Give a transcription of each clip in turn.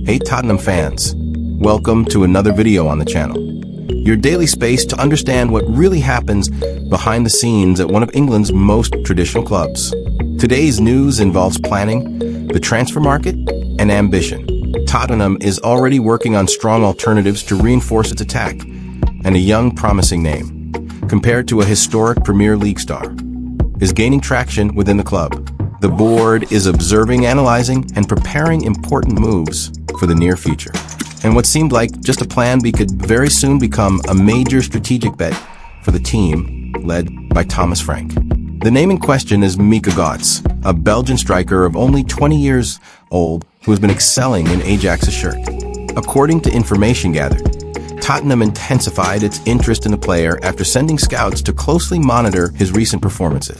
Hey Tottenham fans, welcome to another video on the channel. Your daily space to understand what really happens behind the scenes at one of England's most traditional clubs. Today's news involves planning, the transfer market, and ambition. Tottenham is already working on strong alternatives to reinforce its attack, and a young, promising name, compared to a historic Premier League star, is gaining traction within the club. The board is observing, analyzing, and preparing important moves for the near future. And what seemed like just a plan B could very soon become a major strategic bet for the team led by Thomas Frank. The name in question is Mika Götze, a Belgian striker of only 20 years old who has been excelling in Ajax's shirt. According to information gathered, Tottenham intensified its interest in the player after sending scouts to closely monitor his recent performances.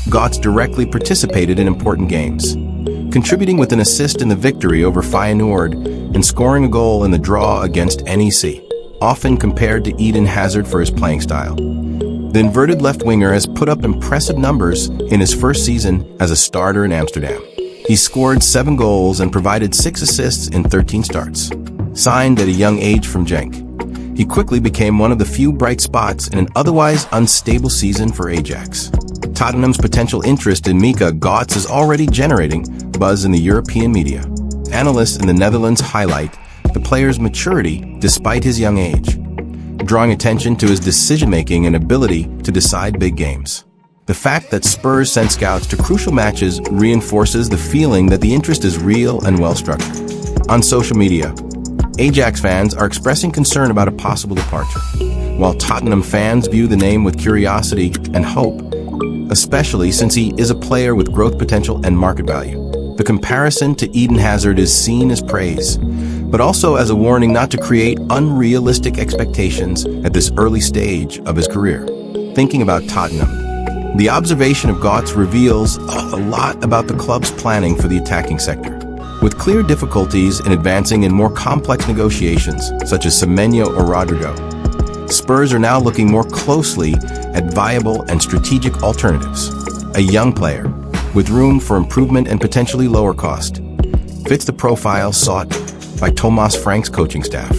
Götze directly participated in important games, contributing with an assist in the victory over Feyenoord and scoring a goal in the draw against NEC, often compared to Eden Hazard for his playing style. The inverted left winger has put up impressive numbers in his first season as a starter in Amsterdam. He scored 7 goals and provided 6 assists in 13 starts. Signed at a young age from Genk, he quickly became one of the few bright spots in an otherwise unstable season for Ajax. Tottenham's potential interest in Mika Götze is already generating buzz in the European media. Analysts in the Netherlands highlight the player's maturity despite his young age, drawing attention to his decision-making and ability to decide big games. The fact that Spurs sent scouts to crucial matches reinforces the feeling that the interest is real and well-structured. On social media, Ajax fans are expressing concern about a possible departure, while Tottenham fans view the name with curiosity and hope, especially since he is a player with growth potential and market value. The comparison to Eden Hazard is seen as praise, but also as a warning not to create unrealistic expectations at this early stage of his career. Thinking about Tottenham, the observation of Götze reveals a lot about the club's planning for the attacking sector. With clear difficulties in advancing in more complex negotiations, such as Semenyo or Rodrigo, Spurs are now looking more closely at viable and strategic alternatives. A young player, with room for improvement and potentially lower cost, fits the profile sought by Thomas Frank's coaching staff.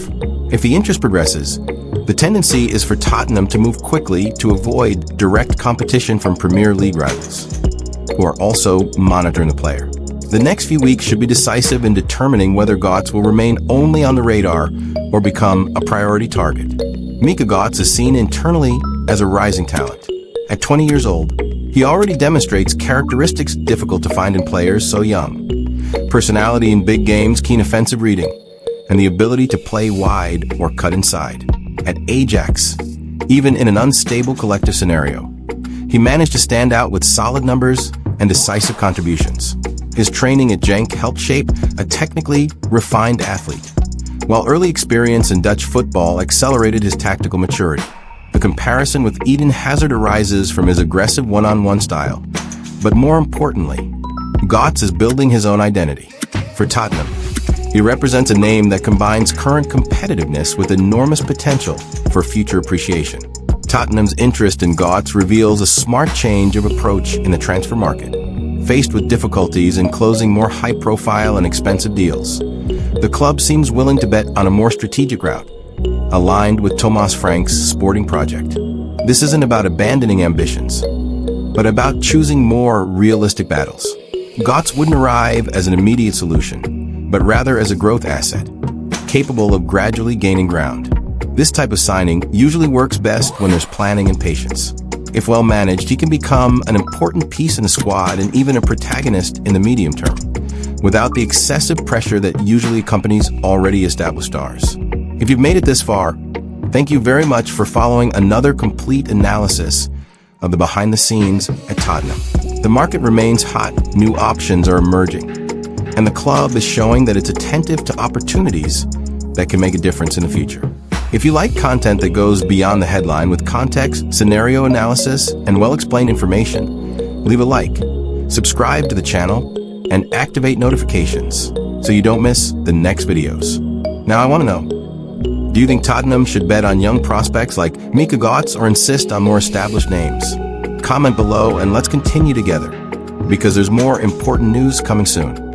If the interest progresses, the tendency is for Tottenham to move quickly to avoid direct competition from Premier League rivals, who are also monitoring the player. The next few weeks should be decisive in determining whether Götze will remain only on the radar or become a priority target. Mika Götze is seen internally as a rising talent. At 20 years old, he already demonstrates characteristics difficult to find in players so young. Personality in big games, keen offensive reading, and the ability to play wide or cut inside. At Ajax, even in an unstable collective scenario, he managed to stand out with solid numbers and decisive contributions. His training at Genk helped shape a technically refined athlete, while early experience in Dutch football accelerated his tactical maturity. The comparison with Eden Hazard arises from his aggressive one-on-one style, but more importantly, Götze is building his own identity. For Tottenham, he represents a name that combines current competitiveness with enormous potential for future appreciation. Tottenham's interest in Götze reveals a smart change of approach in the transfer market. Faced with difficulties in closing more high-profile and expensive deals, the club seems willing to bet on a more strategic route, aligned with Thomas Frank's sporting project. This isn't about abandoning ambitions, but about choosing more realistic battles. Götze wouldn't arrive as an immediate solution, but rather as a growth asset, capable of gradually gaining ground. This type of signing usually works best when there's planning and patience. If well managed, he can become an important piece in the squad and even a protagonist in the medium term, without the excessive pressure that usually accompanies already established stars. If you've made it this far, thank you very much for following another complete analysis of the behind the scenes at Tottenham. The market remains hot, new options are emerging, and the club is showing that it's attentive to opportunities that can make a difference in the future. If you like content that goes beyond the headline with context, scenario analysis, and well-explained information, leave a like, subscribe to the channel, and activate notifications so you don't miss the next videos. Now I want to know, do you think Tottenham should bet on young prospects like Mika Götze or insist on more established names? Comment below and let's continue together, because there's more important news coming soon.